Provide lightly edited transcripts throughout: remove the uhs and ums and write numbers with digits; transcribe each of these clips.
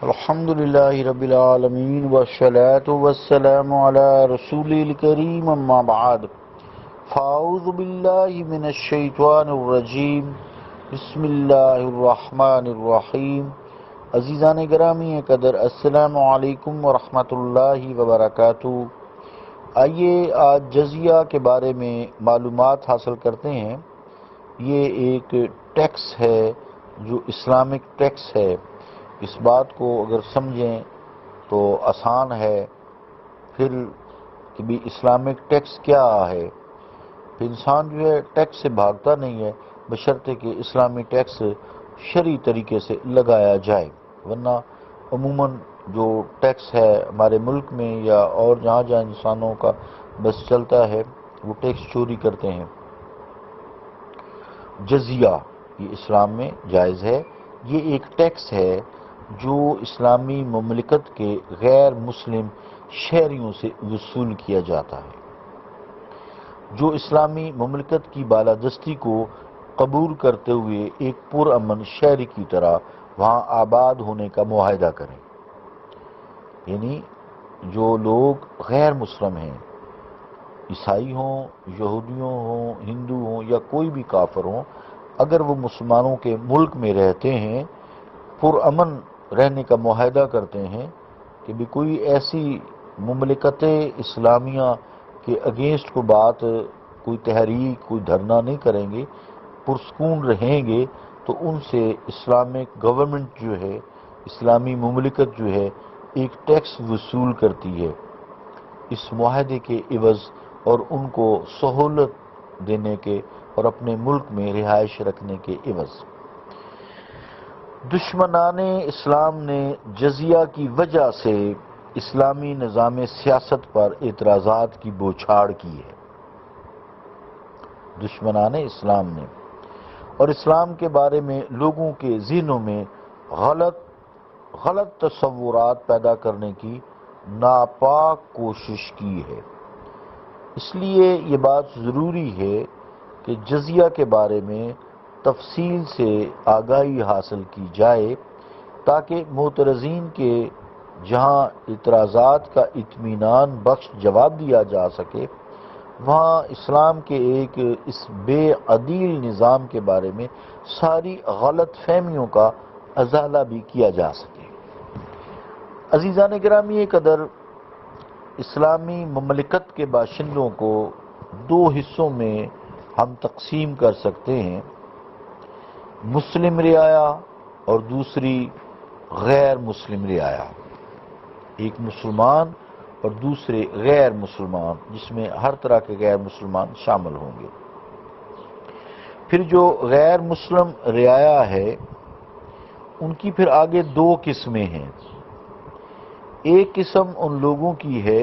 الحمد للہ رب العالمین والصلاة والسلام علی رسول الکریم اما بعد فاعوذ باللہ من الشیطان الرجیم بسم اللہ الرحمن الرحیم۔ عزیزان گرامی قدر، السلام علیکم ورحمۃ اللہ وبرکاتہ۔ آئیے آج جزیہ کے بارے میں معلومات حاصل کرتے ہیں۔ یہ ایک ٹیکس ہے جو اسلامک ٹیکس ہے۔ اس بات کو اگر سمجھیں تو آسان ہے پھر کہ بھی اسلامک ٹیکس کیا ہے۔ پھر انسان جو ہے ٹیکس سے بھاگتا نہیں ہے بشرطے کہ اسلامی ٹیکس شرعی طریقے سے لگایا جائے، ورنہ عموماً جو ٹیکس ہے ہمارے ملک میں یا اور جہاں جہاں انسانوں کا بس چلتا ہے وہ ٹیکس چوری کرتے ہیں۔ جزیہ یہ اسلام میں جائز ہے۔ یہ ایک ٹیکس ہے جو اسلامی مملکت کے غیر مسلم شہریوں سے وصول کیا جاتا ہے، جو اسلامی مملکت کی بالادستی کو قبول کرتے ہوئے ایک پرامن شہری کی طرح وہاں آباد ہونے کا معاہدہ کریں۔ یعنی جو لوگ غیر مسلم ہیں، عیسائی ہوں، یہودیوں ہوں، ہندو ہوں یا کوئی بھی کافر ہوں، اگر وہ مسلمانوں کے ملک میں رہتے ہیں، پرامن رہنے کا معاہدہ کرتے ہیں کہ بھی کوئی ایسی مملکت اسلامیہ کے اگینسٹ کو بات، کوئی تحریک، کوئی دھرنا نہیں کریں گے، پرسکون رہیں گے، تو ان سے اسلامک گورنمنٹ جو ہے، اسلامی مملکت جو ہے ایک ٹیکس وصول کرتی ہے اس معاہدے کے عوض، اور ان کو سہولت دینے کے اور اپنے ملک میں رہائش رکھنے کے عوض۔ دشمنان اسلام نے جزیہ کی وجہ سے اسلامی نظام سیاست پر اعتراضات کی بوچھاڑ کی ہے۔ دشمنان اسلام نے اور اسلام کے بارے میں لوگوں کے ذہنوں میں غلط تصورات پیدا کرنے کی ناپاک کوشش کی ہے۔ اس لیے یہ بات ضروری ہے کہ جزیہ کے بارے میں تفصیل سے آگاہی حاصل کی جائے تاکہ معترضین کے جہاں اعتراضات کا اطمینان بخش جواب دیا جا سکے، وہاں اسلام کے ایک اس بے عدل نظام کے بارے میں ساری غلط فہمیوں کا ازالہ بھی کیا جا سکے۔ عزیزان گرامی قدر، اسلامی مملکت کے باشندوں کو دو حصوں میں ہم تقسیم کر سکتے ہیں، مسلم رعایا اور دوسری غیر مسلم رعایا۔ ایک مسلمان اور دوسرے غیر مسلمان، جس میں ہر طرح کے غیر مسلمان شامل ہوں گے۔ پھر جو غیر مسلم رعایا ہے ان کی پھر آگے دو قسمیں ہیں۔ ایک قسم ان لوگوں کی ہے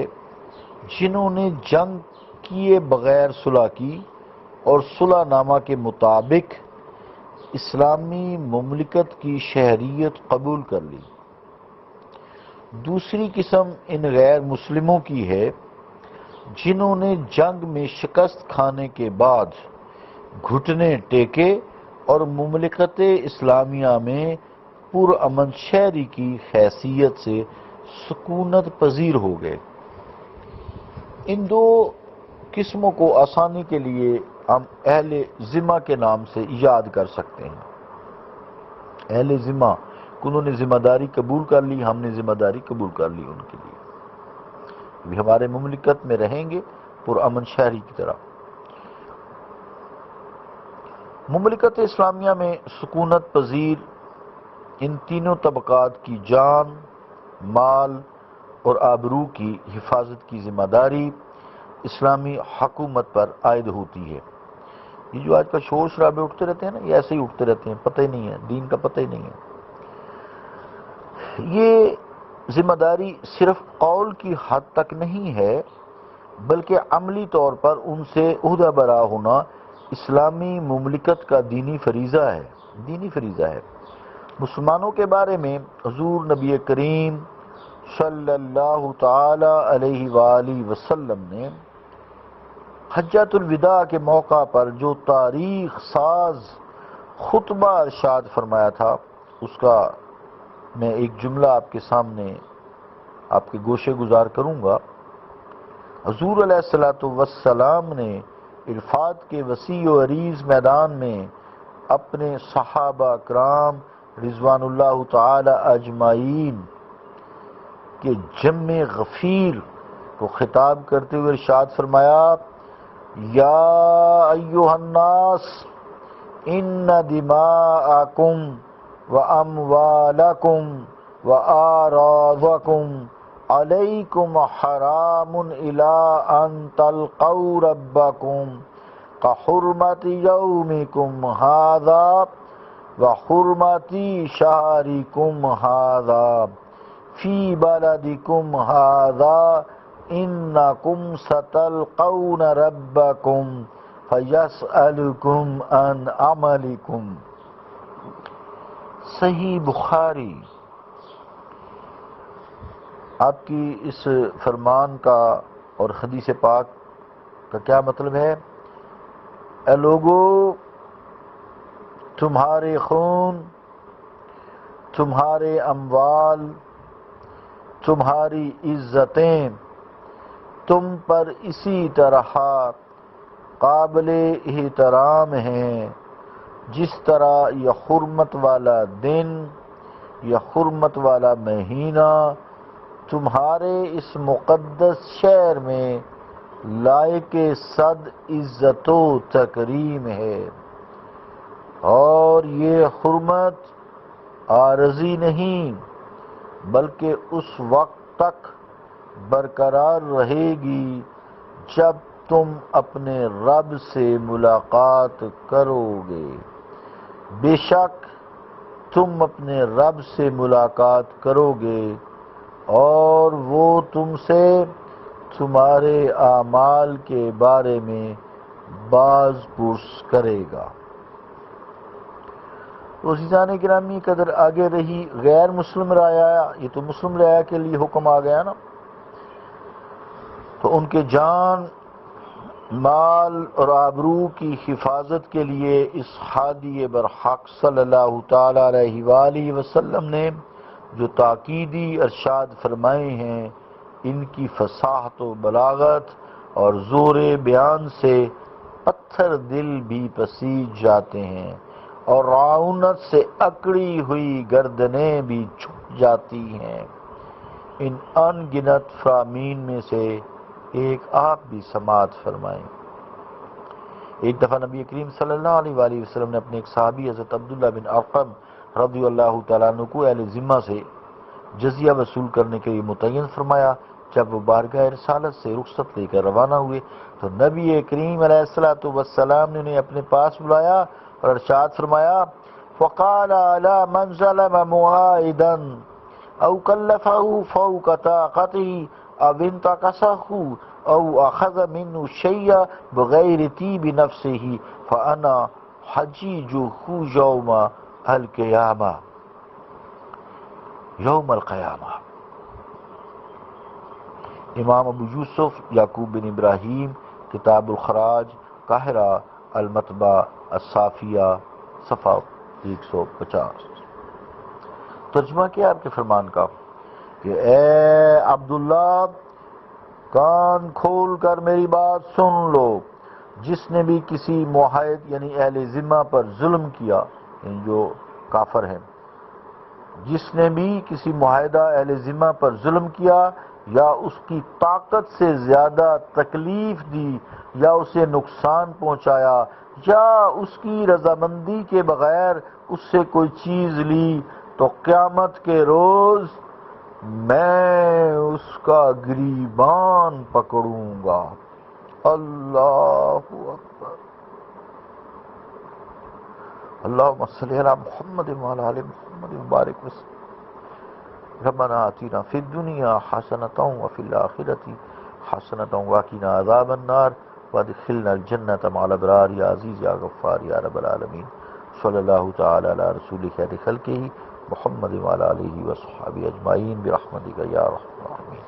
جنہوں نے جنگ کیے بغیر صلح کی اور صلح نامہ کے مطابق اسلامی مملکت کی شہریت قبول کر لی۔ دوسری قسم ان غیر مسلموں کی ہے جنہوں نے جنگ میں شکست کھانے کے بعد گھٹنے ٹیکے اور مملکت اسلامیہ میں پرامن شہری کی حیثیت سے سکونت پذیر ہو گئے۔ ان دو قسموں کو آسانی کے لیے ہم اہل ذمہ کے نام سے یاد کر سکتے ہیں۔ اہل ذمہ، انہوں نے ذمہ داری قبول کر لی، ہم نے ذمہ داری قبول کر لی ان کے لیے، بھی ہمارے مملکت میں رہیں گے پرامن شہری کی طرح۔ مملکت اسلامیہ میں سکونت پذیر ان تینوں طبقات کی جان، مال اور آبرو کی حفاظت کی ذمہ داری اسلامی حکومت پر عائد ہوتی ہے۔ یہ جو آج کل شور شرابے اٹھتے رہتے ہیں نا، یہ ایسے ہی اٹھتے رہتے ہیں، پتہ ہی نہیں ہے، دین کا پتہ ہی نہیں ہے۔ یہ ذمہ داری صرف قول کی حد تک نہیں ہے بلکہ عملی طور پر ان سے عہدہ برا ہونا اسلامی مملکت کا دینی فریضہ ہے۔ مسلمانوں کے بارے میں حضور نبی کریم صلی اللہ تعالی علیہ وآلہ وسلم نے حجۃ الوداع کے موقع پر جو تاریخ ساز خطبہ ارشاد فرمایا تھا، اس کا میں ایک جملہ آپ کے سامنے آپ کے گوشے گزار کروں گا۔ حضور علیہ الصلوۃ والسلام نے عرفات کے وسیع و عریض میدان میں اپنے صحابہ کرام رضوان اللہ تعالی اجمعین کے جمع غفیر کو خطاب کرتے ہوئے ارشاد فرمایا، یا ایھا الناس ان دماءکم واموالکم واعراضکم علیکم حرام الی ان تلقوا ربکم کحرمت یومکم ھذا وحرمت شہرکم ھذا فی بلدکم ھذا انکم ستلقون ربکم فیسألکم عن عملکم۔ صحیح بخاری۔ آپ کی اس فرمان کا اور حدیث پاک کا کیا مطلب ہے؟ اے لوگو، تمہارے خون، تمہارے اموال، تمہاری عزتیں تم پر اسی طرح قابل احترام ہیں جس طرح یہ حرمت والا دن، یہ حرمت والا مہینہ تمہارے اس مقدس شہر میں لائق صد عزت و تکریم ہے، اور یہ حرمت عارضی نہیں بلکہ اس وقت تک برقرار رہے گی جب تم اپنے رب سے ملاقات کرو گے۔ بے شک تم اپنے رب سے ملاقات کرو گے اور وہ تم سے تمہارے اعمال کے بارے میں باز پرس کرے گا۔ تو عزیزان گرامی، قدر آگے رہی غیر مسلم رعایا، یہ تو مسلم رعایا کے لیے حکم آ گیا نا، تو ان کے جان، مال اور آبرو کی حفاظت کے لیے اس ہادی برحق صلی اللہ تعالی علیہ وآلہ وسلم نے جو تاکیدی ارشاد فرمائے ہیں، ان کی فصاحت و بلاغت اور زور بیان سے پتھر دل بھی پسیج جاتے ہیں اور رعونت سے اکڑی ہوئی گردنیں بھی جھک جاتی ہیں۔ ان ان گنت فرامین میں سے ایک آپ بھی سماعت فرمائیں۔ ایک دفعہ نبی کریم صلی اللہ علیہ وآلہ وسلم نے اپنے ایک صحابی حضرت عبداللہ بن ارقم رضی اللہ تعالیٰ عنہ کو اہل ذمہ سے جزیہ وصول کرنے کے لیے متعین فرمایا۔ جب وہ بارگاہ رسالت سے رخصت لے کر روانہ ہوئے تو نبی کریم علیہ الصلوۃ والسلام نے انہیں اپنے پاس بلایا اور ارشاد فرمایا، فقال الا من ظلم معاہدا او کلفه فوق طاقته او انتقصه او اخذ منه شيئا بغیر طیب نفسه فانا حجیجه یوم القیامہ، یوم القیامہ۔ امام ابو یوسف یعقوب بن ابراہیم، کتاب الخراج، قاہرہ، المطبع الصافیہ، صفحہ 150۔ ترجمہ کیا آپ کے فرمان کا کہ اے عبداللہ، کان کھول کر میری بات سن لو، جس نے بھی کسی معاہد یعنی اہل ذمہ پر ظلم کیا، یعنی جو کافر ہیں، جس نے بھی کسی معاہدہ اہل ذمہ پر ظلم کیا یا اس کی طاقت سے زیادہ تکلیف دی یا اسے نقصان پہنچایا یا اس کی رضامندی کے بغیر اس سے کوئی چیز لی، تو قیامت کے روز میں اس کا گریبان پکڑوں گا۔ اللہ اکبر۔ اللہم صلی علی محمد وعلی آل محمد وبارک وسلم۔ ربنا آتنا فی الدنیا حسنۃ وفی الآخرۃ حسنۃ وقنا عذاب النار وادخلنا الجنۃ مع الابرار یا عزیز یا غفار یا رب العالمین۔ صلی اللہ تعالی علی رسول خیر خلقہ محمد وعلی آلہ وصحبہ اجمعین برحمتک یا ارحم الراحمین۔